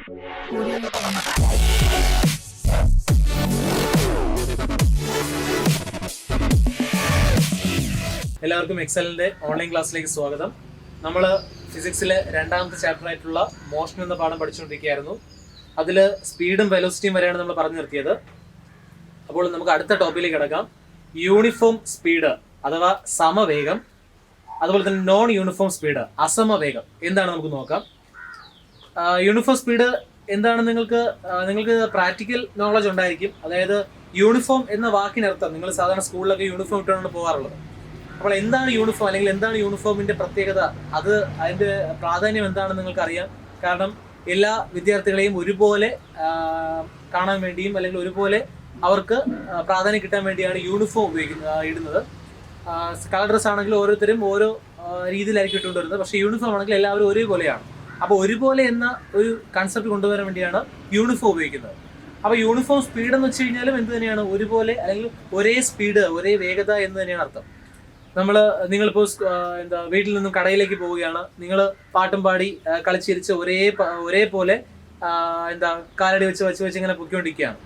എല്ലാവർക്കും എക്സലിന്റെ ഓൺലൈൻ ക്ലാസ്സിലേക്ക് സ്വാഗതം. നമ്മൾ ഫിസിക്സിലെ രണ്ടാമത്തെ ചാപ്റ്റർ ആയിട്ടുള്ള മോഷൻ എന്ന പാഠം പഠിച്ചുകൊണ്ടിരിക്കുകയായിരുന്നു. അതിൽ സ്പീഡും വെലോസിറ്റിയും വരെയാണ് നമ്മൾ പറഞ്ഞു നിർത്തിയത്. അപ്പോൾ നമുക്ക് അടുത്ത ടോപ്പിക്കിലേക്ക് കിടക്കാം. യൂണിഫോം സ്പീഡ് അഥവാ സമവേഗം, അതുപോലെ തന്നെ നോൺ യൂണിഫോം സ്പീഡ് അസമവേഗം എന്താണ് നമുക്ക് നോക്കാം. യൂണിഫോം സ്പീഡ് എന്താണ് നിങ്ങൾക്ക് പ്രാക്ടിക്കൽ നോളജ് ഉണ്ടായിരിക്കും. അതായത് യൂണിഫോം എന്ന വാക്കിനർത്ഥം നിങ്ങൾ സാധാരണ സ്കൂളിലൊക്കെ യൂണിഫോം ഇട്ടാണ് പോകാറുള്ളത്. അപ്പോൾ എന്താണ് യൂണിഫോം, അല്ലെങ്കിൽ എന്താണ് യൂണിഫോമിന്റെ പ്രത്യേകത, അതിന്റെ പ്രാധാന്യം എന്താണെന്ന് നിങ്ങൾക്കറിയാം. കാരണം എല്ലാ വിദ്യാർത്ഥികളെയും ഒരുപോലെ കാണാൻ വേണ്ടിയും അല്ലെങ്കിൽ ഒരുപോലെ അവർക്ക് പ്രാധാന്യം കിട്ടാൻ വേണ്ടിയാണ് യൂണിഫോം ഇടുന്നത്. കളർ ഡ്രസ് ആണെങ്കിൽ ഓരോരുത്തരും ഓരോ രീതിയിലായിരിക്കും ഇട്ടുകൊണ്ടുവരുന്നത്. പക്ഷേ യൂണിഫോം ആണെങ്കിൽ എല്ലാവരും ഒരേപോലെയാണ്. അപ്പോൾ ഒരുപോലെ എന്ന ഒരു കൺസെപ്റ്റ് കൊണ്ടുവരാൻ വേണ്ടിയാണ് യൂണിഫോം ഉപയോഗിക്കുന്നത്. അപ്പോൾ യൂണിഫോം സ്പീഡ് എന്ന് വെച്ച് കഴിഞ്ഞാലും എന്ത് തന്നെയാണ്, ഒരുപോലെ അല്ലെങ്കിൽ ഒരേ സ്പീഡ്, ഒരേ വേഗത എന്ന് തന്നെയാണ് അർത്ഥം. നിങ്ങളിപ്പോൾ വീട്ടിൽ നിന്നും കടയിലേക്ക് പോവുകയാണ്, നിങ്ങൾ പാട്ടും പാടി കളിച്ചിരിച്ച് ഒരേപോലെ കാലടി വെച്ച് ഇങ്ങനെ പൊക്കിക്കൊണ്ടിരിക്കുകയാണ്.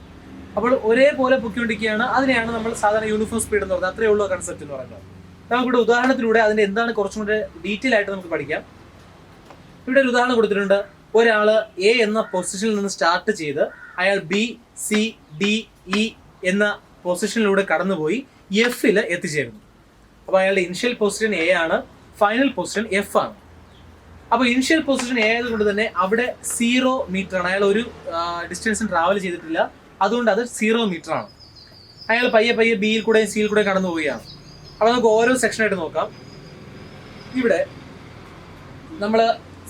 അപ്പോൾ ഒരേപോലെ പൊക്കിക്കൊണ്ടിരിക്കുകയാണ്, അതിനെയാണ് നമ്മൾ സാധാരണ യൂണിഫോം സ്പീഡ് എന്ന് പറയുന്നത്. അത്രയേ ഉള്ളൂ കൺസെപ്റ്റ് എന്ന് പറയുന്നത്. നമുക്കിവിടെ ഉദാഹരണത്തിലൂടെ അതിന്റെ എന്താണ് കുറച്ചും കൂടെ ഡീറ്റെയിൽ ആയിട്ട് നമുക്ക് പഠിക്കാം. ഇവിടെ ഒരു ഉദാഹരണം കൊടുത്തിട്ടുണ്ട്. ഒരാള് എ എന്ന പൊസിഷനിൽ നിന്ന് സ്റ്റാർട്ട് ചെയ്ത് അയാൾ ബി, സി, ഡി, ഇ എന്ന പൊസിഷനിലൂടെ കടന്നുപോയി എഫിൽ എത്തിച്ചേരുന്നു. അപ്പോൾ അയാളുടെ ഇനിഷ്യൽ പൊസിഷൻ എ ആണ്, ഫൈനൽ പൊസിഷൻ എഫ് ആണ്. അപ്പോൾ ഇനിഷ്യൽ പൊസിഷൻ എ ആയതുകൊണ്ട് തന്നെ അവിടെ 0 മീറ്റർ ആണ്. അയാൾ ഒരു ഡിസ്റ്റൻസും ട്രാവൽ ചെയ്തിട്ടില്ല, അതുകൊണ്ട് അത് 0 മീറ്റർ ആണ്. അയാൾ പയ്യെ ബിയിൽ കൂടെ സിയിൽ കൂടെ കടന്നു പോവുകയാണ്. അപ്പോൾ നമുക്ക് ഓരോ സെക്ഷനായിട്ട് നോക്കാം. ഇവിടെ നമ്മൾ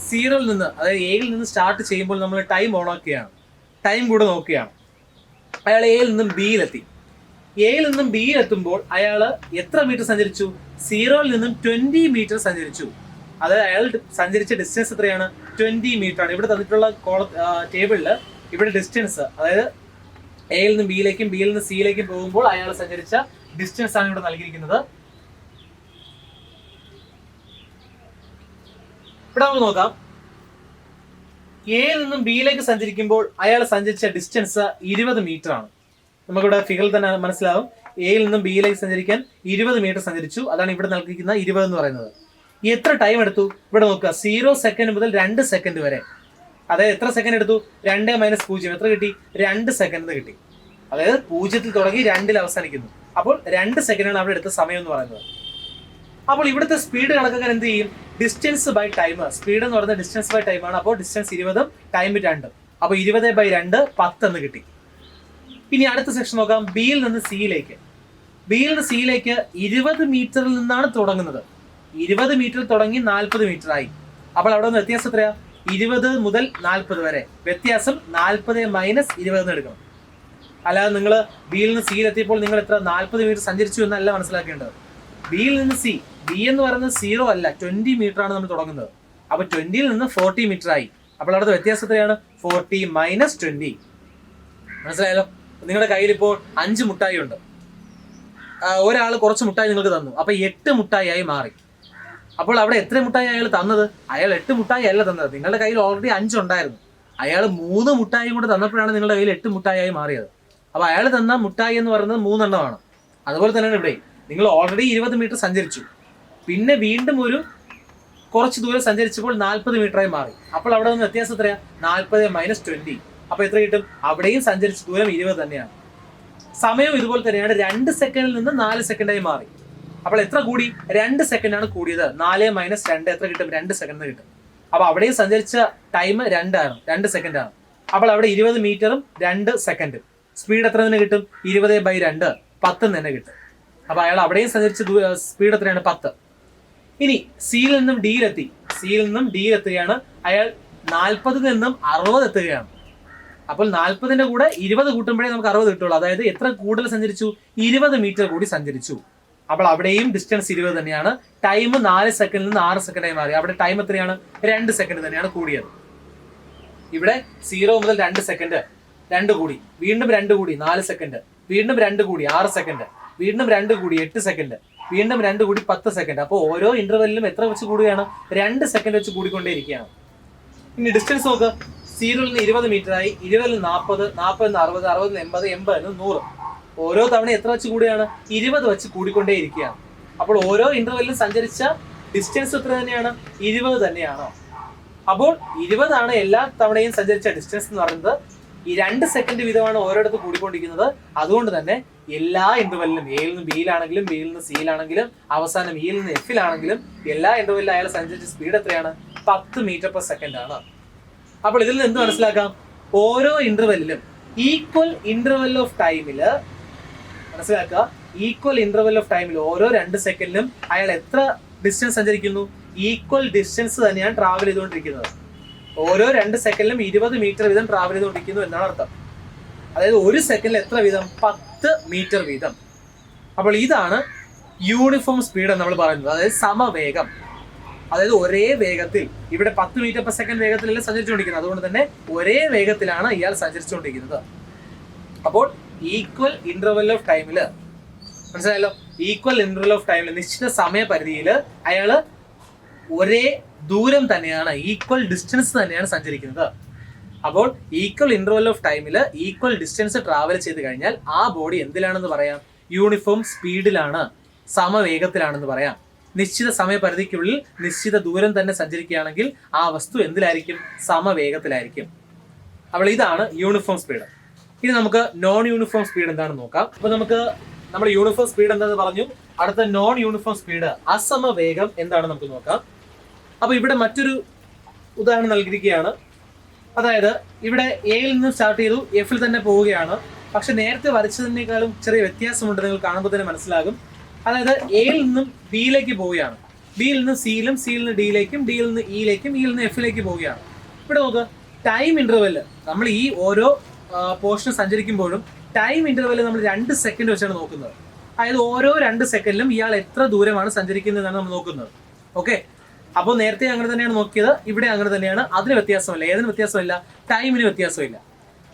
0യിൽ നിന്ന്, അതായത് എയിൽ നിന്ന് സ്റ്റാർട്ട് ചെയ്യുമ്പോൾ നമ്മൾ ടൈം ഓൺ ആക്കുകയാണ്, ടൈം കൂടെ നോക്കുകയാണ്. അയാൾ എയിൽ നിന്നും ബിയിലെത്തി. എയിൽ നിന്നും ബിയിൽ എത്തുമ്പോൾ അയാൾ എത്ര മീറ്റർ സഞ്ചരിച്ചു? 0യിൽ നിന്നും 20 മീറ്റർ സഞ്ചരിച്ചു. അതായത് അയാൾ സഞ്ചരിച്ച ഡിസ്റ്റൻസ് എത്രയാണ്? 20 മീറ്റർ ആണ്. ഇവിടെ തന്നിട്ടുള്ള ടേബിളിൽ ഇവിടെ ഡിസ്റ്റൻസ്, അതായത് എയിൽ നിന്ന് ബിയിലേക്കും ബിയിൽ നിന്ന് സിയിലേക്കും പോകുമ്പോൾ അയാൾ സഞ്ചരിച്ച ഡിസ്റ്റൻസ് ആണ് ഇവിടെ നൽകിയിരിക്കുന്നത്. ഇവിടെ നമുക്ക് നോക്കാം. എയിൽ നിന്നും ബിയിലേക്ക് സഞ്ചരിക്കുമ്പോൾ അയാൾ സഞ്ചരിച്ച ഡിസ്റ്റൻസ് 20 മീറ്റർ ആണ്. നമുക്കിവിടെ ഫിഗറിൽ തന്നെ മനസ്സിലാവും. എയിൽ നിന്നും ബിയിലേക്ക് സഞ്ചരിക്കാൻ 20 മീറ്റർ സഞ്ചരിച്ചു. അതാണ് ഇവിടെ നൽകിയിരിക്കുന്ന 20 എന്ന് പറയുന്നത്. എത്ര ടൈം എടുത്തു? ഇവിടെ നോക്കുക, 0 സെക്കൻഡ് മുതൽ 2 സെക്കൻഡ് വരെ. അതായത് എത്ര സെക്കൻഡ് എടുത്തു? 2 - 0 എത്ര കിട്ടി? 2 സെക്കൻഡ് കിട്ടി. അതായത് 0-ൽ തുടങ്ങി 2-ൽ അവസാനിക്കുന്നു. അപ്പോൾ 2 സെക്കൻഡാണ് അവിടെ എടുത്ത സമയം എന്ന് പറയുന്നത്. അപ്പോൾ ഇവിടുത്തെ സ്പീഡ് കണക്കാക്കാൻ എന്ത് ചെയ്യും? Distance by time. സ്പീഡ് എന്ന് പറയുന്നത് ഡിസ്റ്റൻസ് ബൈ ടൈം ആണ്. അപ്പോൾ ഡിസ്റ്റൻസ് 20, ടൈം 2. അപ്പോൾ 20/2 10 എന്ന് കിട്ടി. ഇനി അടുത്ത സെക്ഷൻ നോക്കാം. ബിയിൽ നിന്ന് സിയിലേക്ക്. 20 മീറ്ററിൽ നിന്നാണ് തുടങ്ങുന്നത്. 20 മീറ്റർ തുടങ്ങി 40 മീറ്റർ ആയി. അപ്പോൾ അവിടെ നിന്ന് വ്യത്യാസം എത്രയാ? 20 മുതൽ 40 വരെ വ്യത്യാസം 40 - 20 എന്ന് എടുക്കണം. അല്ലാതെ നിങ്ങൾ ബിയിൽ നിന്ന് സിയിൽ എത്തിയപ്പോൾ നിങ്ങൾ എത്ര 40 മീറ്റർ സഞ്ചരിച്ചു എന്നല്ല മനസ്സിലാക്കേണ്ടത്. ബിയിൽ നിന്ന് സി, ബി എന്ന് പറയുന്നത് 0 അല്ല, 20 മീറ്റർ ആണ് നമ്മൾ തുടങ്ങുന്നത്. അപ്പൊ 20യിൽ നിന്ന് 40 മീറ്റർ ആയി. അപ്പോൾ അവിടുത്തെ വ്യത്യാസം എത്രയാണ്? 40 - 20. മനസ്സിലായല്ലോ? നിങ്ങളുടെ കയ്യിൽ ഇപ്പോൾ 5 മുട്ടായി ഉണ്ട്. ഒരാൾ കുറച്ച് മുട്ടായി നിങ്ങൾക്ക് തന്നു, അപ്പൊ 8 മുട്ടായി ആയി മാറി. അപ്പോൾ അവിടെ എത്ര മുട്ടായി അയാൾ തന്നത്? അയാൾ 8 മുട്ടായി അല്ല തന്നത്. നിങ്ങളുടെ കയ്യിൽ ഓൾറെഡി 5 ഉണ്ടായിരുന്നു. അയാൾ 3 മുട്ടായി കൂടെ തന്നപ്പോഴാണ് നിങ്ങളുടെ കയ്യിൽ 8 മുട്ടായി ആയി മാറിയത്. അപ്പൊ അയാൾ തന്ന മുട്ടായി എന്ന് പറയുന്നത് 3 എണ്ണമാണ്. അതുപോലെ തന്നെയാണ് ഇവിടെ. നിങ്ങൾ ഓൾറെഡി 20 മീറ്റർ സഞ്ചരിച്ചു, പിന്നെ വീണ്ടും ഒരു കുറച്ച് ദൂരം സഞ്ചരിച്ചപ്പോൾ 40 മീറ്ററായി മാറി. അപ്പോൾ അവിടെ നിന്ന് വ്യത്യാസം എത്രയാ? 40 - 20. അപ്പൊ എത്ര കിട്ടും? അവിടെയും സഞ്ചരിച്ച ദൂരം 20 തന്നെയാണ്. സമയം ഇതുപോലെ തന്നെയാണ്. 2 സെക്കൻഡിൽ നിന്ന് 4 സെക്കൻഡായി മാറി. അപ്പോൾ എത്ര കൂടി? 2 സെക്കൻഡാണ് കൂടിയത്. 4 - 2 എത്ര കിട്ടും? 2 സെക്കൻഡ് കിട്ടും. അപ്പൊ അവിടെയും സഞ്ചരിച്ച ടൈം 2 സെക്കൻഡാണ്. അപ്പോൾ അവിടെ 20 മീറ്ററും 2 സെക്കൻഡും. സ്പീഡ് എത്ര തന്നെ കിട്ടും? 20/2 10 തന്നെ കിട്ടും. അപ്പൊ അയാൾ അവിടെയും സഞ്ചരിച്ച സ്പീഡ് എത്രയാണ്? 10. ഇനി സിയിൽ നിന്നും ഡിയിലെത്തുകയാണ്. അയാൾ 40 നിന്നും 60 എത്തുകയാണ്. അപ്പോൾ 40ന്റെ കൂടെ 20 കൂട്ടുമ്പോഴേ നമുക്ക് 60 കിട്ടുള്ളൂ. അതായത് എത്ര കൂടുതൽ സഞ്ചരിച്ചു? 20 മീറ്റർ കൂടി സഞ്ചരിച്ചു. അപ്പോൾ അവിടെയും ഡിസ്റ്റൻസ് 20 തന്നെയാണ്. ടൈം 4 സെക്കൻഡിൽ നിന്ന് 6 സെക്കൻഡായി മാറി. അവിടെ ടൈം എത്രയാണ്? 2 സെക്കൻഡ് തന്നെയാണ് കൂടിയത്. ഇവിടെ 0 മുതൽ 2 സെക്കൻഡ്, 2 കൂടി, വീണ്ടും 2 കൂടി 4 സെക്കൻഡ്, വീണ്ടും 2 കൂടി 6 സെക്കൻഡ്, വീണ്ടും 2 കൂടി 8 സെക്കൻഡ്, വീണ്ടും 2 കൂടി 10 സെക്കൻഡ്. അപ്പോൾ ഓരോ ഇന്റർവെല്ലിലും എത്ര വെച്ച് കൂടുകയാണ്? 2 സെക്കൻഡ് വെച്ച് കൂടിക്കൊണ്ടേയിരിക്കുകയാണ്. ഇനി ഡിസ്റ്റൻസ് നോക്ക്. 0 നിന്ന് 20 മീറ്റർ ആയി, 20 നിന്ന് 40, 40 നിന്ന് 60, 60 നിന്ന് 80, 80 നിന്ന് 100. ഓരോ തവണ എത്ര വെച്ച് കൂടിയാണ്? 20 വെച്ച് കൂടിക്കൊണ്ടേ ഇരിക്കുകയാണ്. അപ്പോൾ ഓരോ ഇന്റർവെല്ലിലും സഞ്ചരിച്ച ഡിസ്റ്റൻസ് എത്ര തന്നെയാണ്? 20 തന്നെയാണോ? അപ്പോൾ 20 ആണ് എല്ലാ തവണയും സഞ്ചരിച്ച ഡിസ്റ്റൻസ് എന്ന് പറയുന്നത്. ഈ 2 സെക്കൻഡ് വീതമാണ് ഓരോടത്ത് കൂടിക്കൊണ്ടിരിക്കുന്നത്. അതുകൊണ്ട് തന്നെ എല്ലാ ഇന്റർവെല്ലിലും എയിൽ നിന്ന് ബിയിലാണെങ്കിലും ബിയിൽ നിന്ന് സിയിലാണെങ്കിലും അവസാനം ഇയിൽ നിന്ന് എഫിലാണെങ്കിലും എല്ലാ ഇന്റർവെല്ലിലും അയാൾ സഞ്ചരിച്ച സ്പീഡ് എത്രയാണ്? 10 മീറ്റർ പെർ സെക്കൻഡ് ആണ്. അപ്പോൾ ഇതിൽ നിന്ന് എന്ത് മനസ്സിലാക്കാം? ഓരോ ഇന്റർവെല്ലിലും ഈക്വൽ ഇന്റർവെൽ ഓഫ് ടൈമില് മനസ്സിലാക്കുക, ഈക്വൽ ഇന്റർവെൽ ഓഫ് ടൈമിൽ ഓരോ 2 സെക്കൻഡിലും അയാൾ എത്ര ഡിസ്റ്റൻസ് സഞ്ചരിക്കുന്നു? ഈക്വൽ ഡിസ്റ്റൻസ് തന്നെയാണ് ട്രാവൽ ചെയ്തുകൊണ്ടിരിക്കുന്നത്. ഓരോ 2 സെക്കൻഡിലും 20 മീറ്റർ വീതം ട്രാവൽ ചെയ്തുകൊണ്ടിരിക്കുന്നു എന്നാണ് അർത്ഥം. അതായത് ഒരു സെക്കൻഡിൽ എത്ര വീതം? 10 മീറ്റർ വീതം. അപ്പോൾ ഇതാണ് യൂണിഫോം സ്പീഡ് എന്ന് നമ്മൾ പറയുന്നത്. അതായത് സമവേഗം. അതായത് ഒരേ വേഗത്തിൽ, ഇവിടെ 10 മീറ്റർ പെർ സെക്കൻഡ് വേഗത്തിലല്ല സഞ്ചരിച്ചുകൊണ്ടിരിക്കുന്നത്. അതുകൊണ്ട് തന്നെ ഒരേ വേഗത്തിലാണ് ഇയാൾ സഞ്ചരിച്ചുകൊണ്ടിരിക്കുന്നത്. അപ്പോൾ ഈക്വൽ ഇന്റർവെൽ ഓഫ് ടൈമില്, മനസ്സിലായല്ലോ, ഈക്വൽ ഇന്റർവെൽ ഓഫ് ടൈമിൽ നിശ്ചിത സമയപരിധിയിൽ അയാള് ഒരേ ദൂരം തന്നെയാണ്, ഈക്വൽ ഡിസ്റ്റൻസ് തന്നെയാണ് സഞ്ചരിക്കുന്നത്. അപ്പോൾ ഈക്വൽ ഇന്റർവെൽ ഓഫ് ടൈമിൽ ഈക്വൽ ഡിസ്റ്റൻസ് ട്രാവൽ ചെയ്ത് കഴിഞ്ഞാൽ ആ ബോഡി എന്തിലാണെന്ന് പറയാം? യൂണിഫോം സ്പീഡിലാണ്, സമവേഗത്തിലാണെന്ന് പറയാം. നിശ്ചിത സമയപരിധിക്കുള്ളിൽ നിശ്ചിത ദൂരം തന്നെ സഞ്ചരിക്കുകയാണെങ്കിൽ ആ വസ്തു എന്തിലായിരിക്കും? സമവേഗത്തിലായിരിക്കും. അപ്പോൾ ഇതാണ് യൂണിഫോം സ്പീഡ്. ഇനി നമുക്ക് നോൺ യൂണിഫോം സ്പീഡ് എന്താണെന്ന് നോക്കാം. അപ്പൊ നമുക്ക് നമ്മുടെ യൂണിഫോം സ്പീഡ് എന്താണെന്ന് പറഞ്ഞു. അടുത്ത നോൺ യൂണിഫോം സ്പീഡ്, അസമവേഗം, എന്താണ് നമുക്ക് നോക്കാം. അപ്പൊ ഇവിടെ മറ്റൊരു ഉദാഹരണം നൽകിയിരിക്കുകയാണ്. അതായത് ഇവിടെ എയിൽ നിന്ന് സ്റ്റാർട്ട് ചെയ്തു, എഫിൽ തന്നെ പോവുകയാണ്. പക്ഷെ നേരത്തെ വരച്ചതിനേക്കാളും ചെറിയ വ്യത്യാസമുണ്ട്, നിങ്ങൾ കാണുമ്പോൾ തന്നെ മനസ്സിലാകും. അതായത് എയിൽ നിന്നും ബിയിലേക്ക് പോവുകയാണ്, ബിയിൽ നിന്ന് സിയിലും സിയിൽ നിന്ന് ഡിയിലേക്കും ഡിയിൽ നിന്ന് ഇയിലേക്കും ഇയിൽ നിന്ന് എഫിലേക്ക് പോവുകയാണ്. ഇവിടെ നോക്ക്, ടൈം ഇന്റർവെല് നമ്മൾ ഈ ഓരോ പോർഷൻ സഞ്ചരിക്കുമ്പോഴും ടൈം ഇന്റർവെല് നമ്മൾ 2 സെക്കൻഡ് വെച്ചാണ് നോക്കുന്നത്. അതായത് ഓരോ 2 സെക്കൻഡിലും ഇയാൾ എത്ര ദൂരമാണ് സഞ്ചരിക്കുന്നതെന്നാണ് നമ്മൾ നോക്കുന്നത്. ഓക്കെ, അപ്പോൾ നേരത്തെ അങ്ങനെ തന്നെയാണ് നോക്കിയത്, ഇവിടെ അങ്ങനെ തന്നെയാണ്. അതിന് വ്യത്യാസമില്ല. ഏതിന് വ്യത്യാസമില്ല? ടൈമിന് വ്യത്യാസമില്ല.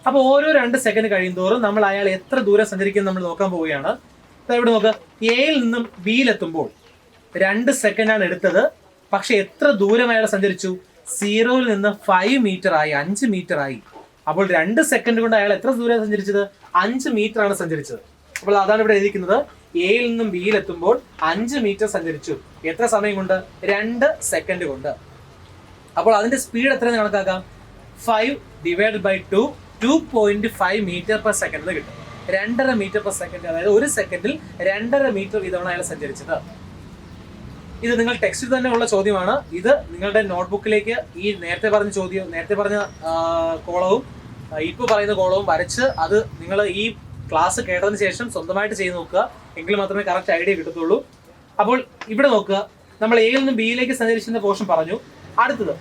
അപ്പോൾ ഓരോ 2 സെക്കൻഡ് കഴിയുന്തോറും നമ്മൾ അയാൾ എത്ര ദൂരം സഞ്ചരിക്കുന്നത് നമ്മൾ നോക്കാൻ പോവുകയാണ്. ഇവിടെ നോക്കുക, എയിൽ നിന്നും ബിയിലെത്തുമ്പോൾ 2 സെക്കൻഡാണ് എടുത്തത്. പക്ഷെ എത്ര ദൂരം അയാൾ സഞ്ചരിച്ചു? 0-ൽ നിന്ന് 5 മീറ്റർ ആയി, 5 മീറ്റർ ആയി. അപ്പോൾ 2 സെക്കൻഡ് കൊണ്ട് അയാൾ എത്ര ദൂരം സഞ്ചരിച്ചത്? 5 മീറ്റർ ആണ് സഞ്ചരിച്ചത്. അപ്പോൾ അതാണ് ഇവിടെ എഴുതിയിരിക്കുന്നത്. എയിൽ നിന്നും ബിയിലെത്തുമ്പോൾ 5 മീറ്റർ സഞ്ചരിച്ചു. എത്ര സമയം കൊണ്ട്? 2 സെക്കൻഡ് കൊണ്ട്. അപ്പോൾ അതിന്റെ സ്പീഡ് എത്രയെന്ന് കണക്കാക്കാം? 5 divide by 2, 2.5 metre per second കിട്ടും. 2.5 മീറ്റർ പെർ സെക്കൻഡ്. അതായത് ഒരു സെക്കൻഡിൽ 2.5 മീറ്റർ വീതമാണ് അയാൾ സഞ്ചരിച്ചത്. ഇത് നിങ്ങൾ ടെക്സ്റ്റിൽ തന്നെ ഉള്ള ചോദ്യമാണ്. ഇത് നിങ്ങളുടെ നോട്ട്ബുക്കിലേക്ക് ഈ നേരത്തെ പറഞ്ഞ കോളവും ഇപ്പോൾ പറയുന്ന കോളവും വരച്ച് അത് നിങ്ങൾ ഈ ക്ലാസ് കേട്ടതിന് ശേഷം സ്വന്തമായിട്ട് ചെയ്ത് നോക്കുക. എങ്കിൽ മാത്രമേ കറക്റ്റ് ഐഡിയ കിട്ടത്തുള്ളൂ. അപ്പോൾ ഇവിടെ നോക്കുക, നമ്മൾ എയിൽ നിന്നും ബിയിലേക്ക് സഞ്ചരിച്ചിരുന്ന പോർഷൻ പറഞ്ഞു. അടുത്തത്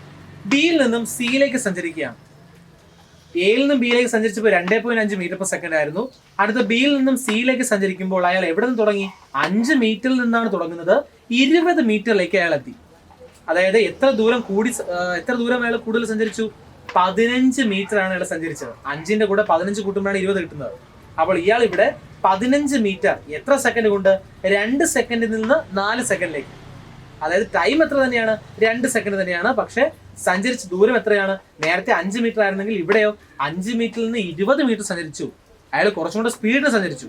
ബിയിൽ നിന്നും സിയിലേക്ക് സഞ്ചരിക്കുകയാണ്. എയിൽ നിന്നും ബിയിലേക്ക് സഞ്ചരിച്ചപ്പോൾ 2.5 മീറ്റർ പെർ സെക്കൻഡ് ആയിരുന്നു. അടുത്ത ബിയിൽ നിന്നും സിയിലേക്ക് സഞ്ചരിക്കുമ്പോൾ അയാൾ എവിടെ നിന്ന് തുടങ്ങി? 5 മീറ്ററിൽ നിന്നാണ് തുടങ്ങുന്നത്. 20 മീറ്ററിലേക്ക് അയാൾ എത്തി. അതായത് എത്ര ദൂരം അയാൾ കൂടുതൽ സഞ്ചരിച്ചു? 15 മീറ്റർ ആണ് അയാൾ സഞ്ചരിച്ചത്. 5ന്റെ കൂടെ 15 കൂട്ടുമ്പോഴാണ് 20 കിട്ടുന്നത്. അപ്പോൾ ഇയാൾ ഇവിടെ 15 മീറ്റർ എത്ര സെക്കൻഡ് കൊണ്ട്? 2 സെക്കൻഡിൽ നിന്ന് 4 സെക്കൻഡിലേക്ക്. അതായത് ടൈം എത്ര തന്നെയാണ്? 2 സെക്കൻഡ് തന്നെയാണ്. പക്ഷെ സഞ്ചരിച്ച ദൂരം എത്രയാണ്? നേരത്തെ 5 മീറ്റർ ആയിരുന്നെങ്കിൽ ഇവിടെയോ 5 മീറ്ററിൽ നിന്ന് 20 മീറ്റർ സഞ്ചരിച്ചു. അയാൾ കുറച്ചും കൂടെ സ്പീഡിൽ സഞ്ചരിച്ചു.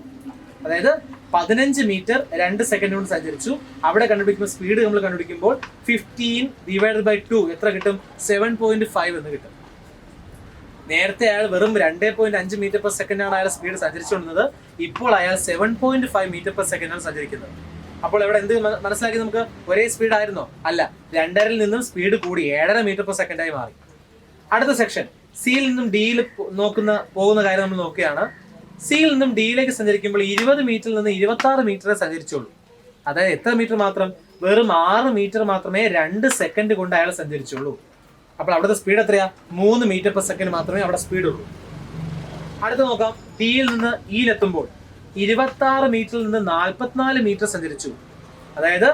അതായത് 15 മീറ്റർ 2 സെക്കൻഡ് കൊണ്ട് സഞ്ചരിച്ചു. അവിടെ കണ്ടുപിടിക്കുമ്പോൾ സ്പീഡ് നമ്മൾ കണ്ടുപിടിക്കുമ്പോൾ 15 ഡിവൈഡ് ബൈ 2 എത്ര കിട്ടും? 7.5 എന്ന് കിട്ടും. നേരത്തെ അയാൾ വെറും 2.5 മീറ്റർ പെർ സെക്കൻഡ് ആണ് അയാൾ സ്പീഡ് സഞ്ചരിച്ചുകൊണ്ടിരുന്നത്. ഇപ്പോൾ അയാൾ 7.5 മീറ്റർ പെർ സെക്കൻഡ് ആണ് സഞ്ചരിക്കുന്നത്. അപ്പോൾ ഇവിടെ എന്ത് മനസ്സിലാക്കി? നമുക്ക് ഒരേ സ്പീഡ് ആയിരുന്നോ? അല്ല, 2.5-ൽ നിന്നും സ്പീഡ് കൂടി 7.5 മീറ്റർ പെർ സെക്കൻഡായി മാറി. അടുത്ത സെക്ഷൻ സിയിൽ നിന്നും ഡിയിൽ പോകുന്ന കാര്യം നമ്മൾ നോക്കുകയാണ്. സിയിൽ നിന്നും ഡിയിലേക്ക് സഞ്ചരിക്കുമ്പോൾ 20 മീറ്ററിൽ നിന്ന് 26 മീറ്ററെ സഞ്ചരിച്ചുള്ളൂ. അതായത് എത്ര മീറ്റർ മാത്രം? വെറും 6 മീറ്റർ മാത്രമേ 2 സെക്കൻഡ് കൊണ്ട് അയാൾ സഞ്ചരിച്ചുള്ളൂ. അപ്പോൾ അവിടുത്തെ സ്പീഡ് എത്രയാ? 3 മീറ്റർ പെർ സെക്കൻഡ് മാത്രമേ അവിടെ സ്പീഡ് ഉള്ളൂ. അടുത്ത് നോക്കാം, ഡിയിൽ നിന്ന് ഇയിലെത്തുമ്പോൾ 26 മീറ്ററിൽ നിന്ന് 44 മീറ്റർ സഞ്ചരിച്ചു. അതായത്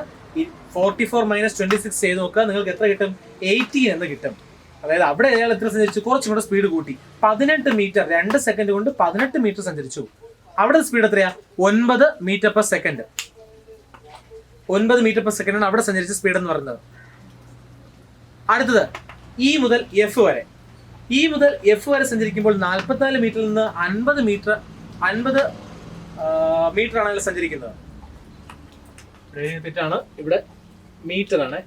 44 - 26 ചെയ്ത് നോക്കുക, നിങ്ങൾക്ക് എത്ര കിട്ടും? 18 എന്ന് കിട്ടും. അതായത് അവിടെ അയാൾ എത്ര സഞ്ചരിച്ചു? കുറച്ചും കൂടെ സ്പീഡ് കൂട്ടി. 18 മീറ്റർ 2 സെക്കൻഡ് കൊണ്ട് 18 മീറ്റർ സഞ്ചരിച്ചു. അവിടെ സ്പീഡ് എത്രയാ? 9 metre per second. 9 metre per second ആണ് അവിടെ സഞ്ചരിച്ച സ്പീഡ് എന്ന് പറയുന്നത്. അടുത്തത് ഇ മുതൽ എഫ് വരെ. ഇ മുതൽ എഫ് വരെ സഞ്ചരിക്കുമ്പോൾ 44 മീറ്ററിൽ നിന്ന് 50 മീറ്റർ ആണ് അതിൽ സഞ്ചരിക്കുന്നത്. തെറ്റാണ്, ഇവിടെ മീറ്റർ ആണ്.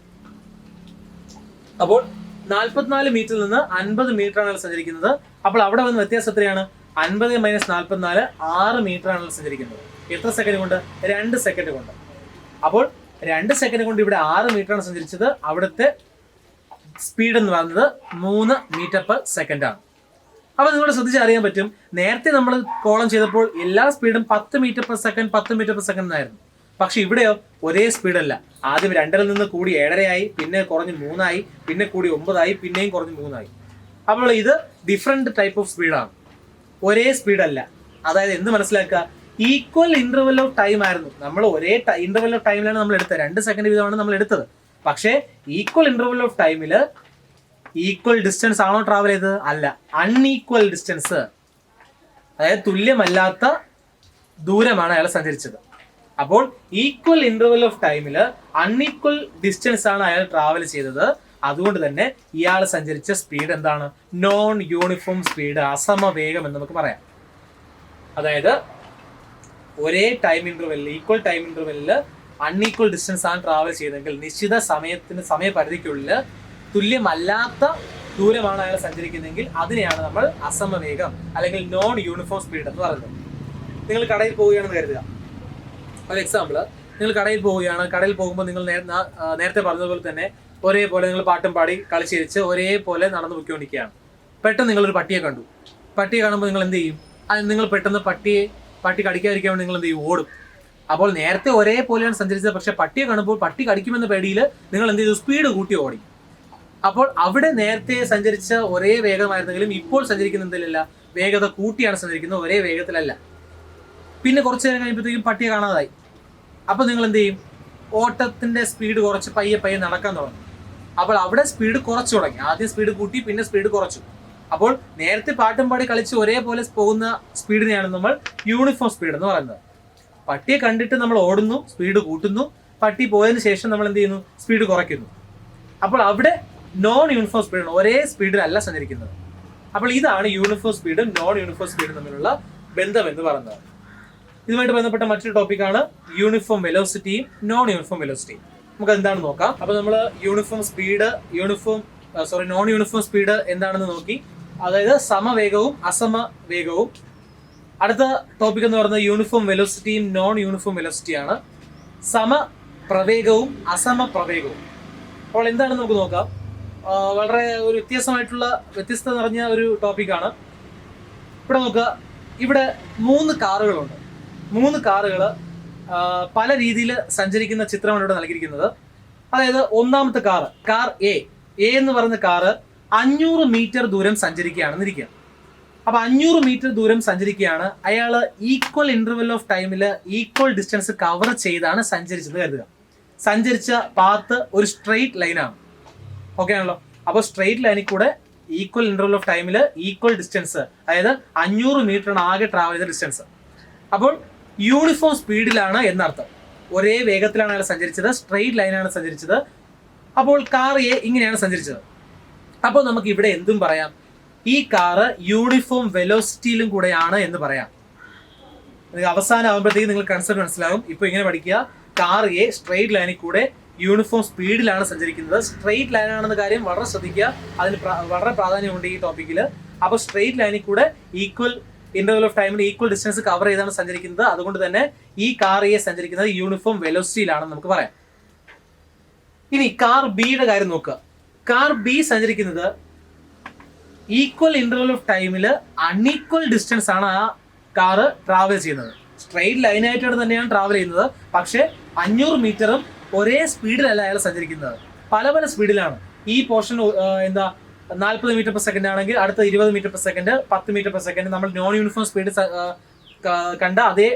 അപ്പോൾ 44 മീറ്ററിൽ നിന്ന് 50 മീറ്റർ ആണ് സഞ്ചരിക്കുന്നത്. അപ്പോൾ അവിടെ വന്ന വ്യത്യാസം എത്രയാണ്? 50 - 44 6 മീറ്റർ ആണ് സഞ്ചരിക്കുന്നത്. എത്ര സെക്കൻഡ് കൊണ്ട്? 2 സെക്കൻഡ് കൊണ്ട്. അപ്പോൾ 2 സെക്കൻഡ് കൊണ്ട് ഇവിടെ 6 മീറ്റർ ആണ് സഞ്ചരിച്ചത്. അവിടുത്തെ സ്പീഡ് എന്ന് പറയുന്നത് 3 മീറ്റർ പെർ സെക്കൻഡ് ആണ്. അപ്പോൾ നിങ്ങളോട് ശ്രദ്ധിച്ച് അറിയാൻ പറ്റും, നേരത്തെ നമ്മൾ കോളം ചെയ്തപ്പോൾ എല്ലാ സ്പീഡും 10 metre per second 10 metre per second എന്നായിരുന്നു. പക്ഷെ ഇവിടെയോ ഒരേ സ്പീഡല്ല. ആദ്യം 2 നിന്ന് കൂടി 7.5 ആയി, പിന്നെ കുറഞ്ഞ് 3 ആയി, പിന്നെ കൂടി 9 ആയി, പിന്നെയും കുറഞ്ഞ് 3 ആയി. അപ്പോൾ ഇത് ഡിഫറെന്റ് ടൈപ്പ് ഓഫ് സ്പീഡാണ്, ഒരേ സ്പീഡല്ല. അതായത് എന്ത് മനസ്സിലാക്കുക, ഈക്വൽ ഇന്റർവെൽ ഓഫ് ടൈം ആയിരുന്നു. നമ്മൾ ഒരേ ഇന്റർവെൽ ഓഫ് ടൈമിലാണ് നമ്മൾ എടുത്തത്, 2 സെക്കൻഡ് വീതമാണ് നമ്മൾ എടുത്തത്. പക്ഷേ ഈക്വൽ ഇന്റർവെൽ ഓഫ് ടൈമിൽ ഈക്വൽ ഡിസ്റ്റൻസ് ആണോ ട്രാവൽ ചെയ്തത്? അല്ല, അൺഈക്വൽ ഡിസ്റ്റൻസ്, അതായത് തുല്യമല്ലാത്ത ദൂരമാണ് അയാൾ സഞ്ചരിച്ചത്. അപ്പോൾ ഈക്വൽ ഇന്റർവെൽ ഓഫ് ടൈമിൽ അൺഈക്വൽ ഡിസ്റ്റൻസ് ആണ് അയാൾ ട്രാവൽ ചെയ്തത്. അതുകൊണ്ട് തന്നെ ഇയാൾ സഞ്ചരിച്ച സ്പീഡ് എന്താണ്? നോൺ യൂണിഫോം സ്പീഡ്, അസമവേഗം എന്ന് നമുക്ക് പറയാം. അതായത് ഒരേ ടൈം ഇന്റർവെല്ലിൽ, ഈക്വൽ ടൈം ഇന്റർവെല്ലിൽ അൺഈക്വൽ ഡിസ്റ്റൻസ് ആണ് ട്രാവൽ ചെയ്തതെങ്കിൽ നിശ്ചിത സമയപരിധിക്കുള്ളിൽ തുല്യമല്ലാത്ത ദൂരമാണ് അയാൾ സഞ്ചരിക്കുന്നതെങ്കിൽ അതിനെയാണ് നമ്മൾ അസമവേഗം അല്ലെങ്കിൽ നോൺ യൂണിഫോം സ്പീഡ് എന്ന് പറയുന്നത്. നിങ്ങൾ കടയിൽ പോവുകയാണെന്ന് കരുതുക. ഒരു എക്സാമ്പിൾ, നിങ്ങൾ കടയിൽ പോവുകയാണ്. കടയിൽ പോകുമ്പോൾ നിങ്ങൾ നേരത്തെ പറഞ്ഞതുപോലെ തന്നെ ഒരേപോലെ നിങ്ങൾ പാട്ടും പാടി കളിച്ചിരിച്ച് ഒരേപോലെ നടന്നു പോയിക്കൊണ്ടിരിക്കുകയാണ്. പെട്ടെന്ന് നിങ്ങളൊരു പട്ടിയെ കണ്ടു. പട്ടിയെ കാണുമ്പോൾ നിങ്ങൾ എന്ത് ചെയ്യും? നിങ്ങൾ പെട്ടെന്ന് പട്ടി കടിക്കാതിരിക്കാൻ വേണ്ടി നിങ്ങൾ എന്ത് ചെയ്യും? ഓടും. അപ്പോൾ നേരത്തെ ഒരേപോലെയാണ് സഞ്ചരിച്ചത്, പക്ഷെ പട്ടിയെ കാണുമ്പോൾ പട്ടി കടിക്കുമെന്ന പേടിയിൽ നിങ്ങൾ എന്ത് ചെയ്തു? സ്പീഡ് കൂട്ടി ഓടി. അപ്പോൾ അവിടെ നേരത്തെ സഞ്ചരിച്ച ഒരേ വേഗമായിരുന്നെങ്കിലും ഇപ്പോൾ സഞ്ചരിക്കുന്ന എന്തിലല്ല, വേഗത കൂട്ടിയാണ് സഞ്ചരിക്കുന്നത്, ഒരേ വേഗത്തിലല്ല. പിന്നെ കുറച്ചു നേരം കഴിയുമ്പോഴത്തേക്കും പട്ടിയെ കാണാതായി. അപ്പോൾ നിങ്ങൾ എന്ത് ചെയ്യും? ഓട്ടത്തിന്റെ സ്പീഡ് കുറച്ച് പയ്യെ നടക്കാൻ തുടങ്ങും. അപ്പോൾ അവിടെ സ്പീഡ് കുറച്ചു തുടങ്ങി. ആദ്യം സ്പീഡ് കൂട്ടി, പിന്നെ സ്പീഡ് കുറച്ചു. അപ്പോൾ നേരത്തെ പാട്ടും പാടി കളിച്ച് ഒരേപോലെ പോകുന്ന സ്പീഡിനെയാണ് നമ്മൾ യൂണിഫോം സ്പീഡ് എന്ന് പറയുന്നത്. പട്ടിയെ കണ്ടിട്ട് നമ്മൾ ഓടുന്നു, സ്പീഡ് കൂട്ടുന്നു. പട്ടി പോയതിനു ശേഷം നമ്മൾ എന്ത് ചെയ്യുന്നു? സ്പീഡ് കുറയ്ക്കുന്നു. അപ്പോൾ അവിടെ നോൺ യൂണിഫോം സ്പീഡാണ്, ഒരേ സ്പീഡിലല്ല സഞ്ചരിക്കുന്നത്. അപ്പോൾ ഇതാണ് യൂണിഫോം സ്പീഡും നോൺ യൂണിഫോം സ്പീഡും തമ്മിലുള്ള ബന്ധം എന്ന് പറയുന്നത്. ഇതുമായിട്ട് ബന്ധപ്പെട്ട മറ്റൊരു ടോപ്പിക്കാണ് യൂണിഫോം വെലോസിറ്റിയും നോൺ യൂണിഫോം വെലോസിറ്റിയും. നമുക്ക് എന്താണെന്ന് നോക്കാം. അപ്പോൾ നമ്മൾ നോൺ യൂണിഫോം സ്പീഡ് എന്താണെന്ന് നോക്കി, അതായത് സമവേഗവും അസമവേഗവും. അടുത്ത ടോപ്പിക് എന്ന് പറയുന്നത് യൂണിഫോം വെലോസിറ്റിയും നോൺ യൂണിഫോം വെലോസിറ്റിയാണ്. സമപ്രവേഗവും അസമപ്രവേഗവും. അപ്പോൾ എന്താണെന്ന് നമുക്ക് നോക്കാം. വളരെ ഒരു വ്യത്യസ്തത നിറഞ്ഞ ഒരു ടോപ്പിക്കാണ്. ഇവിടെ നോക്കുക, ഇവിടെ 3 കാറുകളുണ്ട്. 3 കാറുകൾ പല രീതിയിൽ സഞ്ചരിക്കുന്ന ചിത്രമാണ് ഇവിടെ നൽകിയിരിക്കുന്നത്. അതായത് ഒന്നാമത്തെ കാർ എ എന്ന് പറയുന്ന കാറ് 500 മീറ്റർ ദൂരം സഞ്ചരിക്കുകയാണെന്ന് ഇരിക്കുക. അപ്പൊ 500 മീറ്റർ ദൂരം സഞ്ചരിക്കുകയാണ്. അയാൾ ഈക്വൽ ഇന്റർവെൽ ഓഫ് ടൈമിൽ ഈക്വൽ ഡിസ്റ്റൻസ് കവർ ചെയ്താണ് സഞ്ചരിച്ചത് കരുതുക. സഞ്ചരിച്ച പാത്ത് ഒരു സ്ട്രെയിറ്റ് ലൈനാണ്. ഓക്കെ ആണല്ലോ? അപ്പോൾ സ്ട്രെയിറ്റ് ലൈനിൽ കൂടെ ഈക്വൽ ഇന്റർവെൽ ഓഫ് ടൈമിൽ ഈക്വൽ ഡിസ്റ്റൻസ്, അതായത് 500 മീറ്ററാണ് ആകെ ട്രാവൽ ചെയ്ത ഡിസ്റ്റൻസ്. അപ്പോൾ യൂണിഫോം സ്പീഡിലാണ് എന്നർത്ഥം. ഒരേ വേഗത്തിലാണ് അയാൾ സഞ്ചരിച്ചത്, സ്ട്രെയിറ്റ് ലൈനാണ് സഞ്ചരിച്ചത്. അപ്പോൾ കാർ എ ഇങ്ങനെയാണ് സഞ്ചരിച്ചത്. അപ്പോൾ നമുക്ക് ഇവിടെ എന്തും പറയാം, ഈ കാറ് യൂണിഫോം വെലോസിറ്റിയിലും കൂടെയാണ് എന്ന് പറയാം. അവസാനം ആകുമ്പോഴത്തേക്ക് നിങ്ങൾ കൺസെപ്റ്റ് മനസ്സിലാകും. ഇപ്പോൾ ഇങ്ങനെ പഠിക്കുക, കാർ എ സ്ട്രെയിറ്റ് ലൈനിൽ കൂടെ യൂണിഫോം സ്പീഡിലാണ് സഞ്ചരിക്കുന്നത്. സ്ട്രെയിറ്റ് ലൈൻ ആണെന്ന കാര്യം വളരെ ശ്രദ്ധിക്കുക, അതിന് വളരെ പ്രാധാന്യമുണ്ട് ഈ ടോപ്പിക്കിൽ. അപ്പോൾ സ്ട്രെയിറ്റ് ലൈനിൽ കൂടെ ഈക്വൽ ഇന്റർവൽ ഓഫ് ടൈമിൽ ഈക്വൽ ഡിസ്റ്റൻസ് കവർ ചെയ്താണ് സഞ്ചരിക്കുന്നത്. അതുകൊണ്ട് തന്നെ ഈ കാർ എ സഞ്ചരിക്കുന്നത് യൂണിഫോം വെലോസിറ്റിയിലാണെന്ന് നമുക്ക് പറയാം. ഇനി കാർ ബിയുടെ കാര്യം നോക്കുക. കാർ ബി സഞ്ചരിക്കുന്നത് ഈക്വൽ ഇന്റർവൽ ഓഫ് ടൈമിൽ അൺഈക്വൽ ഡിസ്റ്റൻസ് ആണ് ആ കാറ് ട്രാവൽ ചെയ്യുന്നത്. സ്ട്രെയിറ്റ് ലൈനായിട്ടാണ് തന്നെയാണ് ട്രാവൽ ചെയ്യുന്നത്, പക്ഷേ 500 മീറ്ററും ഒരേ സ്പീഡിലല്ല അയാൾ സഞ്ചരിക്കുന്നത്, പല സ്പീഡിലാണ്. ഈ പോർഷൻ 40 മീറ്റർ പെർ സെക്കൻഡ് ആണെങ്കിൽ അടുത്ത 20 metre per second, 10 metre per second. നമ്മൾ നോൺ യൂണിഫോം സ്പീഡ് കണ്ട അതേ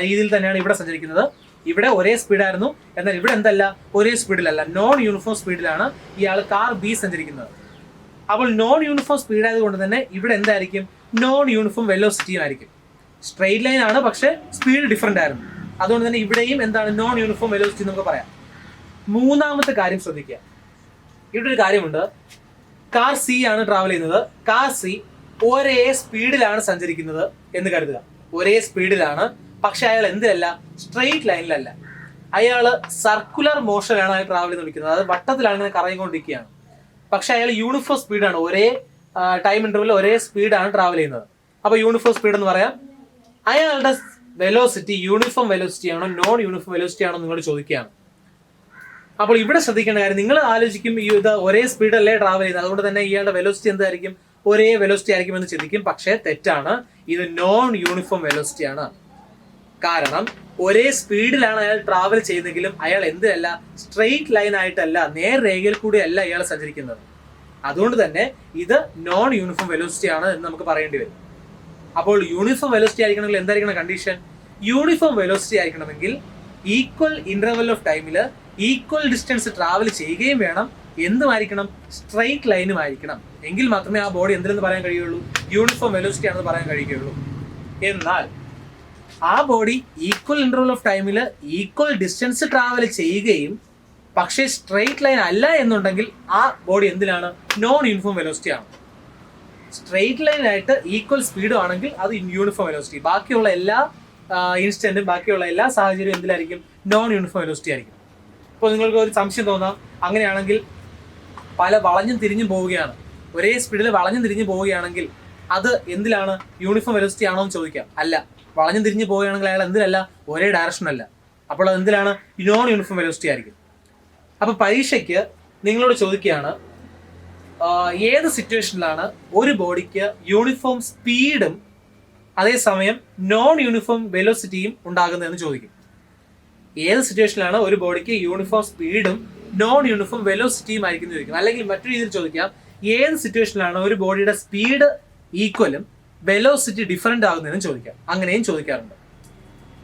രീതിയിൽ തന്നെയാണ് ഇവിടെ സഞ്ചരിക്കുന്നത്. ഇവിടെ ഒരേ സ്പീഡായിരുന്നു, എന്നാൽ ഇവിടെ എന്തല്ല, ഒരേ സ്പീഡിലല്ല, നോൺ യൂണിഫോം സ്പീഡിലാണ് ഇയാൾ കാർ ബി സഞ്ചരിക്കുന്നത്. അപ്പോൾ നോൺ യൂണിഫോം സ്പീഡ് ആയതുകൊണ്ട് തന്നെ ഇവിടെ എന്തായിരിക്കും, നോൺ യൂണിഫോം വെലോസിറ്റിയും ആയിരിക്കും. സ്ട്രെയിറ്റ് ലൈൻ ആണ്, പക്ഷേ സ്പീഡ് ഡിഫറെന്റ് ആയിരുന്നു. അതുകൊണ്ട് തന്നെ ഇവിടെയും എന്താണ്, നോൺ യൂണിഫോം വെലോസിറ്റി നമുക്ക് പറയാം. മൂന്നാമത്തെ കാര്യം ശ്രദ്ധിക്കുക. ഇവിടെ ഒരു കാര്യമുണ്ട്, കാർ സി ആണ് ട്രാവൽ ചെയ്യുന്നത്. കാർ സി ഒരേ സ്പീഡിലാണ് സഞ്ചരിക്കുന്നത് എന്ന് കരുതുക. ഒരേ സ്പീഡിലാണ്, പക്ഷെ അയാൾ എന്തിലല്ല, സ്ട്രെയിറ്റ് ലൈനിലല്ല. അയാള് സർക്കുലർ മോഷനാണ് അയാൾ ട്രാവൽ ചെയ്ത് നിൽക്കുന്നത്. അത് വട്ടത്തിലാണ് ഇങ്ങനെ കറങ്ങിക്കൊണ്ടിരിക്കുകയാണ്. പക്ഷെ അയാൾ യൂണിഫോം സ്പീഡാണ്, ഒരേ ടൈം ഇന്റർവെൽ ഒരേ സ്പീഡാണ് ട്രാവൽ ചെയ്യുന്നത്. അപ്പൊ യൂണിഫോം സ്പീഡ് എന്ന് പറയാം. അയാളുടെ വെലോസിറ്റി യൂണിഫോം വെലോസിറ്റി ആണോ നോൺ യൂണിഫോം വെലോസിറ്റി ആണോ നിങ്ങൾ ചോദിക്കുകയാണ്. അപ്പോൾ ഇവിടെ ശ്രദ്ധിക്കേണ്ട കാര്യം, നിങ്ങൾ ആലോചിക്കും ഇത് ഒരേ സ്പീഡല്ലേ ട്രാവൽ ചെയ്യുന്നത്, അതുകൊണ്ട് തന്നെ ഇയാളുടെ വെലോസിറ്റി എന്തായിരിക്കും, ഒരേ വെലോസിറ്റി ആയിരിക്കും എന്ന് ചിന്തിക്കും. പക്ഷേ തെറ്റാണ്, ഇത് നോൺ യൂണിഫോം വെലോസിറ്റി ആണ്. കാരണം ഒരേ സ്പീഡിലാണ് അയാൾ ട്രാവൽ ചെയ്യുന്നെങ്കിലും അയാൾ എന്തിനല്ല, സ്ട്രെയിറ്റ് ലൈൻ ആയിട്ടല്ല, നേർരേഖയിൽ കൂടി അല്ല ഇയാൾ സഞ്ചരിക്കുന്നത്. അതുകൊണ്ട് തന്നെ ഇത് നോൺ യൂണിഫോം വെലോസിറ്റി ആണ് എന്ന് നമുക്ക് പറയേണ്ടി വരും. അപ്പോൾ യൂണിഫോം വെലോസിറ്റി ആയിരിക്കണമെങ്കിൽ എന്തായിരിക്കണം കണ്ടീഷൻ? യൂണിഫോം വെലോസിറ്റി ആയിരിക്കണമെങ്കിൽ ഈക്വൽ ഇന്റർവെൽ ഓഫ് ടൈമിൽ ഈക്വൽ ഡിസ്റ്റൻസ് ട്രാവൽ ചെയ്യുകയും വേണം. എന്തുമായിരിക്കണം? സ്ട്രെയിറ്റ് ലൈനും ആയിരിക്കണം. എങ്കിൽ മാത്രമേ ആ ബോഡി എന്തിനെന്ന് പറയാൻ കഴിയുള്ളൂ, യൂണിഫോം വെലോസിറ്റി ആണെന്ന് പറയാൻ കഴിയുകയുള്ളൂ. എന്നാൽ ആ ബോഡി ഈക്വൽ ഇന്റർവെൽ ഓഫ് ടൈമിൽ ഈക്വൽ ഡിസ്റ്റൻസ് ട്രാവൽ ചെയ്യുകയും പക്ഷേ സ്ട്രെയിറ്റ് ലൈൻ അല്ല എന്നുണ്ടെങ്കിൽ ആ ബോഡി എന്തിനാണ്? നോൺ യൂണിഫോം വെലോസിറ്റി ആണ്. സ്ട്രെയിറ്റ് ലൈൻ ആയിട്ട് ഈക്വൽ സ്പീഡും ആണെങ്കിൽ അത് യൂണിഫോം വെലോസിറ്റി. ബാക്കിയുള്ള എല്ലാ ഇൻസ്റ്റന്റും ബാക്കിയുള്ള എല്ലാ സാഹചര്യവും എന്തിലായിരിക്കും? നോൺ യൂണിഫോം വെലോസിറ്റി ആയിരിക്കും. ഇപ്പോൾ നിങ്ങൾക്ക് ഒരു സംശയം തോന്നാം, അങ്ങനെയാണെങ്കിൽ പല വളഞ്ഞും തിരിഞ്ഞും പോവുകയാണ്, ഒരേ സ്പീഡിൽ വളഞ്ഞും തിരിഞ്ഞും പോവുകയാണെങ്കിൽ അത് എന്തിലാണ്? യൂണിഫോം വെലോസിറ്റി ആണോ എന്ന് ചോദിക്കാം. അല്ല, വളഞ്ഞും തിരിഞ്ഞു പോവുകയാണെങ്കിൽ അയാൾ എന്തിലല്ല, ഒരേ ഡയറക്ഷനല്ല. അപ്പോൾ അത് എന്തിലാണ്? നോൺ യൂണിഫോം വെലോസിറ്റി ആയിരിക്കും. അപ്പോൾ പരീക്ഷയ്ക്ക് നിങ്ങളോട് ചോദിക്കുകയാണ്, ഏത് സിറ്റുവേഷനിലാണ് ഒരു ബോഡിക്ക് യൂണിഫോം സ്പീഡും അതേസമയം നോൺ യൂണിഫോം വെലോസിറ്റിയും ഉണ്ടാകുന്നതെന്ന് ചോദിക്കും. ഏത് സിറ്റുവേഷനിലാണ് ഒരു ബോഡിക്ക് യൂണിഫോം സ്പീഡും നോൺ യൂണിഫോം വെലോസിറ്റിയും ആയിരിക്കും ചോദിക്കും. അല്ലെങ്കിൽ മറ്റൊരു രീതിയിൽ ചോദിക്കാം, ഏത് സിറ്റുവേഷനിലാണ് ഒരു ബോഡിയുടെ സ്പീഡ് ഈക്വലും വെലോസിറ്റി ഡിഫറൻ്റ് ആകുന്നതെന്ന് ചോദിക്കാം. അങ്ങനെയും ചോദിക്കാറുണ്ട്.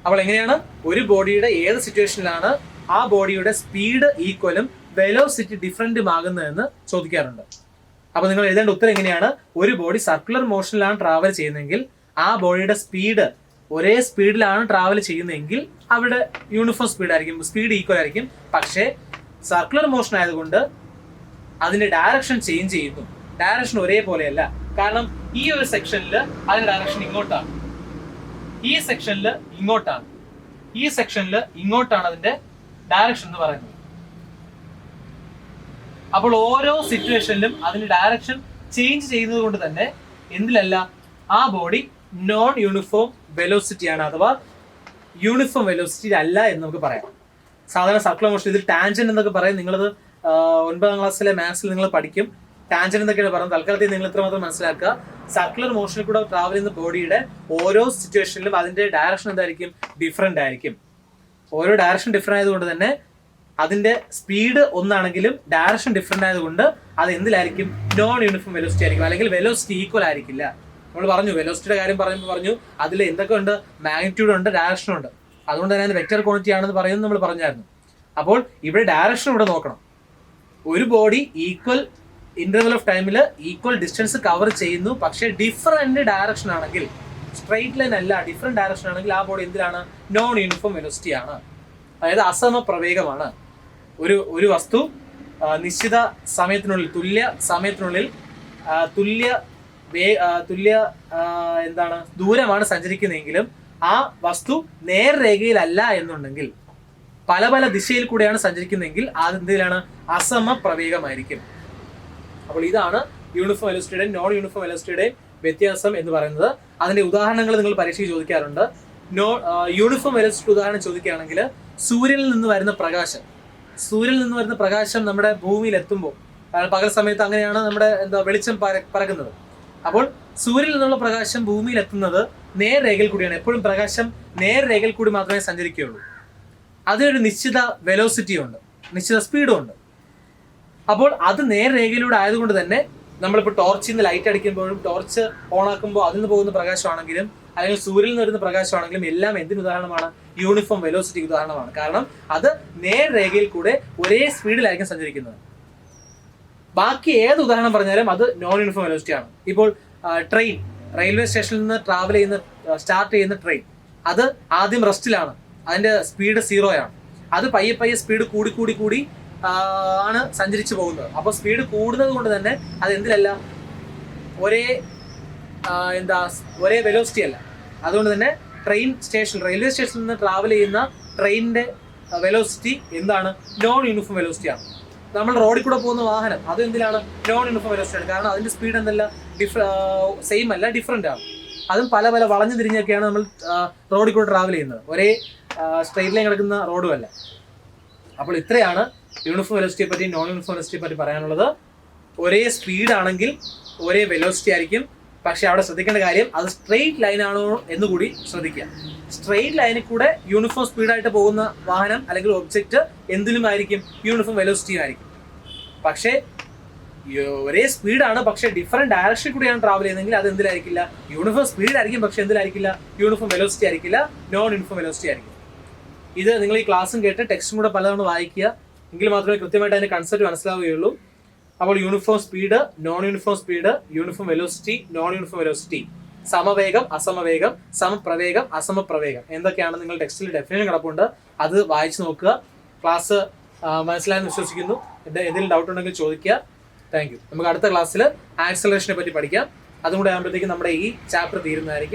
അപ്പോൾ എങ്ങനെയാണ് ഒരു ബോഡിയുടെ ഏത് സിറ്റുവേഷനിലാണ് ആ ബോഡിയുടെ സ്പീഡ് ഈക്വലും വെലോസിറ്റി ഡിഫറൻറ്റും ആകുന്നതെന്ന് ചോദിക്കാറുണ്ട്. അപ്പോൾ നിങ്ങൾ എഴുതേണ്ട ഉത്തരം എങ്ങനെയാണ്? ഒരു ബോഡി സർക്കുലർ മോഷനിലാണ് ട്രാവൽ ചെയ്യുന്നതെങ്കിൽ ആ ബോഡിയുടെ സ്പീഡ് ഒരേ സ്പീഡിലാണ് ട്രാവൽ ചെയ്യുന്നതെങ്കിൽ അവിടെ യൂണിഫോം സ്പീഡ് ആയിരിക്കും, സ്പീഡ് ഈക്വൽ ആയിരിക്കും. പക്ഷേ സർക്കുലർ മോഷൻ ആയതുകൊണ്ട് അതിന്റെ ഡയറക്ഷൻ ചേഞ്ച് ചെയ്യുന്നു. ഡയറക്ഷൻ ഒരേപോലെയല്ല. കാരണം ഈ ഒരു സെക്ഷനിൽ അതിന്റെ ഡയറക്ഷൻ ഇങ്ങോട്ടാണ്, ഈ സെക്ഷനിൽ ഇങ്ങോട്ടാണ്, ഈ സെക്ഷനിൽ ഇങ്ങോട്ടാണ് അതിന്റെ ഡയറക്ഷൻ എന്ന് പറയുന്നത്. അപ്പോൾ ഓരോ സിറ്റുവേഷനിലും അതിന്റെ ഡയറക്ഷൻ ചേഞ്ച് ചെയ്യുന്നത് കൊണ്ട് തന്നെ എന്തിലല്ല, ആ ബോഡി നോൺ യൂണിഫോം വെലോസിറ്റി ആണ്, അഥവാ യൂണിഫോം വെലോസിറ്റി അല്ല എന്ന് നമുക്ക് പറയാം. സാധാരണ സർക്കുലർ മോഷൻ ഇതിൽ ടാൻജന്റ് എന്നൊക്കെ പറയും. നിങ്ങളത് 9ാം ക്ലാസ്സിലെ മാത്സിൽ നിങ്ങൾ പഠിക്കും. ടാൻജന്റ് എന്നൊക്കെയാണ് പറയുന്നത്. തൽക്കാലത്തിൽ നിങ്ങൾ ഇത്രമാത്രം മനസ്സിലാക്കുക, സർക്കുലർ മോഷനിൽ കൂടെ ട്രാവൽ ചെയ്യുന്ന ബോഡിയുടെ ഓരോ സിറ്റുവേഷനിലും അതിന്റെ ഡയറക്ഷൻ എന്തായിരിക്കും? ഡിഫറെന്റ് ആയിരിക്കും. ഓരോ ഡയറക്ഷൻ ഡിഫറെന്റ് ആയതുകൊണ്ട് തന്നെ അതിന്റെ സ്പീഡ് ഒന്നാണെങ്കിലും ഡയറക്ഷൻ ഡിഫറെന്റ് ആയതുകൊണ്ട് അത് എന്തിലായിരിക്കും? നോൺ യൂണിഫോം വെലോസിറ്റി ആയിരിക്കും. അല്ലെങ്കിൽ വെലോസിറ്റി ഈക്വൽ ആയിരിക്കില്ല. നമ്മൾ പറഞ്ഞു, വെലോസിറ്റിയുടെ കാര്യം പറഞ്ഞു, അതിൽ എന്തൊക്കെ ഉണ്ട്? മാഗ്നിറ്റ്യൂഡ് ഉണ്ട്, ഡയറക്ഷൻ ഉണ്ട്. അതുകൊണ്ട് തന്നെ അത് വെക്റ്റർ ക്വാണ്ടിറ്റി ആണെന്ന് പറയുന്നത് നമ്മൾ പറഞ്ഞായിരുന്നു. അപ്പോൾ ഇവിടെ ഡയറക്ഷൻ ഇവിടെ നോക്കണം. ഒരു ബോഡി ഈക്വൽ ഇന്റർവെൽ ഓഫ് ടൈമിൽ ഈക്വൽ ഡിസ്റ്റൻസ് കവർ ചെയ്യുന്നു, പക്ഷേ ഡിഫറെന്റ് ഡയറക്ഷൻ ആണെങ്കിൽ, സ്ട്രെയിറ്റ് ലൈൻ അല്ല, ഡിഫറെന്റ് ഡയറക്ഷൻ ആണെങ്കിൽ ആ ബോഡി എന്തിനാണ്? നോൺ യൂണിഫോം വെലോസിറ്റി ആണ്. അതായത് അസമപ്രവേഗമാണ്. ഒരു വസ്തു നിശ്ചിത സമയത്തിനുള്ളിൽ, തുല്യ സമയത്തിനുള്ളിൽ തുല്യ ദൂരമാണ് സഞ്ചരിക്കുന്നതെങ്കിലും ആ വസ്തു നേർരേഖയിലല്ല എന്നുണ്ടെങ്കിൽ, പല പല ദിശയിൽ കൂടെയാണ് സഞ്ചരിക്കുന്നതെങ്കിൽ അതെന്തിലാണ്? അസമപ്രവേഗമായിരിക്കും. അപ്പോൾ ഇതാണ് യൂണിഫോം വെലോസിറ്റിയുടെയും നോൺ യൂണിഫോം വെലോസിറ്റിയുടെയും വ്യത്യാസം എന്ന് പറയുന്നത്. അതിന്റെ ഉദാഹരണങ്ങൾ നിങ്ങൾ പരീക്ഷയ്ക്ക് ചോദിക്കാറുണ്ട്. യൂണിഫോം വെലോസിറ്റി ഉദാഹരണം ചോദിക്കുകയാണെങ്കിൽ, സൂര്യനിൽ നിന്ന് വരുന്ന പ്രകാശം നമ്മുടെ ഭൂമിയിൽ എത്തുമ്പോൾ, പകൽ സമയത്ത് അങ്ങനെയാണ് നമ്മുടെ വെളിച്ചം പരക്കുന്നത്. അപ്പോൾ സൂര്യനിൽ നിന്നുള്ള പ്രകാശം ഭൂമിയിൽ എത്തുന്നത് നേർരേഖയിൽ കൂടിയാണ്. എപ്പോഴും പ്രകാശം നേർരേഖയിൽ കൂടി മാത്രമേ സഞ്ചരിക്കുകയുള്ളൂ. അതിനൊരു നിശ്ചിത വെലോസിറ്റി ഉണ്ട്, നിശ്ചിത സ്പീഡും ഉണ്ട്. അപ്പോൾ അത് നേർരേഖയിലൂടെ ആയതുകൊണ്ട് തന്നെ നമ്മളിപ്പോൾ ടോർച്ചിൽ നിന്ന് ലൈറ്റ് അടിക്കുമ്പോഴും ടോർച്ച് ഓൺ ആക്കുമ്പോൾ അതിൽ നിന്ന് പോകുന്ന പ്രകാശമാണെങ്കിലും അല്ലെങ്കിൽ സൂര്യനിൽ നിന്ന് വരുന്ന പ്രകാശമാണെങ്കിലും എല്ലാം എന്തിന് ഉദാഹരണമാണ്? യൂണിഫോം വെലോസിറ്റിക്ക് ഉദാഹരണമാണ്. കാരണം അത് നേർരേഖയിൽ കൂടെ ഒരേ സ്പീഡിലായിരിക്കും സഞ്ചരിക്കുന്നത്. ബാക്കി ഏത് ഉദാഹരണം പറഞ്ഞാലും അത് നോൺ യൂണിഫോം വെലോസിറ്റി ആണ്. ഇപ്പോൾ ട്രെയിൻ, റെയിൽവേ സ്റ്റേഷനിൽ നിന്ന് സ്റ്റാർട്ട് ചെയ്യുന്ന ട്രെയിൻ, അത് ആദ്യം റെസ്റ്റിലാണ്, അതിന്റെ സ്പീഡ് 0 ആണ്. അത് പയ്യെ സ്പീഡ് കൂടി ആണ് സഞ്ചരിച്ചു പോകുന്നത്. അപ്പോൾ സ്പീഡ് കൂടുന്നത് കൊണ്ട് തന്നെ അത് എന്തിലല്ല, ഒരേ വെലോസിറ്റി അല്ല. അതുകൊണ്ട് തന്നെ റെയിൽവേ സ്റ്റേഷനിൽ നിന്ന് ട്രാവൽ ചെയ്യുന്ന ട്രെയിനിന്റെ വെലോസിറ്റി എന്താണ്? നോൺ യൂണിഫോം വെലോസിറ്റി ആണ്. നമ്മൾ റോഡിൽ കൂടെ പോകുന്ന വാഹനം അത് എന്തിലാണ്? നോൺ യൂണിഫോം വെലോസിറ്റി ആണ്. കാരണം അതിന്റെ സ്പീഡ് എന്തല്ല, സെയിം അല്ല, ഡിഫറെന്റ് ആണ്. അതും പല വളഞ്ഞു തിരിഞ്ഞൊക്കെയാണ് നമ്മൾ റോഡിൽ കൂടെ ട്രാവൽ ചെയ്യുന്നത്. ഒരേ സ്ട്രെയിറ്റ് ലൈൻ കിടക്കുന്ന റോഡും അല്ല. അപ്പോൾ ഇത്രയാണ് യൂണിഫോം വെലോസിറ്റിയെ പറ്റി, നോൺ യൂണിഫോം വെലോസിറ്റിയെ പറ്റി പറയാനുള്ളത്. ഒരേ സ്പീഡ് ആണെങ്കിൽ ഒരേ വെലോസിറ്റി ആയിരിക്കും. പക്ഷെ അവിടെ ശ്രദ്ധിക്കേണ്ട കാര്യം, അത് സ്ട്രെയിറ്റ് ലൈൻ ആണോ എന്ന് കൂടി ശ്രദ്ധിക്കുക. സ്ട്രെയിറ്റ് ലൈനിൽ കൂടെ യൂണിഫോം സ്പീഡായിട്ട് പോകുന്ന വാഹനം അല്ലെങ്കിൽ ഒബ്ജക്റ്റ് എന്തിലും ആയിരിക്കും? യൂണിഫോം വെലോസിറ്റിയും ആയിരിക്കും. പക്ഷേ ഒരേ സ്പീഡാണ്, പക്ഷേ ഡിഫറെന്റ് ഡയറക്ഷനിൽ കൂടിയാണ് ട്രാവൽ ചെയ്യുന്നതെങ്കിൽ അത് എന്തിലായിരിക്കില്ല? യൂണിഫോം സ്പീഡ് ആയിരിക്കും, പക്ഷെ എന്തിലായിരിക്കില്ല? യൂണിഫോം വെലോസിറ്റി ആയിരിക്കില്ല, നോൺ യൂണിഫോം വെലോസിറ്റി ആയിരിക്കും. ഇത് നിങ്ങൾ ഈ ക്ലാസ്സും കേട്ട് ടെക്സ്റ്റും കൂടെ പലതവണ വായിക്കുക, എങ്കിൽ മാത്രമേ കൃത്യമായിട്ട് അതിന്റെ കൺസെപ്റ്റ് മനസ്സിലാവുകയുള്ളൂ. അപ്പോൾ uniform speed, non uniform speed, uniform velocity, non uniform velocity, സമവേഗം, അസമവേഗം, സമപ്രവേഗം, അസമപ്രവേഗം, എന്തൊക്കെയാണ് നിങ്ങൾ ടെക്സ്റ്റിൽ ഡെഫിനേഷൻ കിടപ്പുണ്ട്. അത് വായിച്ചു നോക്കുക. ക്ലാസ് മനസ്സിലായെന്ന് വിശ്വസിക്കുന്നു. എന്തെങ്കിലും ഡൗട്ട് ഉണ്ടെങ്കിൽ ചോദിക്കുക. Thank you. നമുക്ക് അടുത്ത ക്ലാസ്സിൽ ആക്സലറേഷനെ പറ്റി പഠിക്കാം. അതും കൂടെ ആകുമ്പോഴത്തേക്കും നമ്മുടെ ഈ ചാപ്റ്റർ തീരുന്നതായിരിക്കും.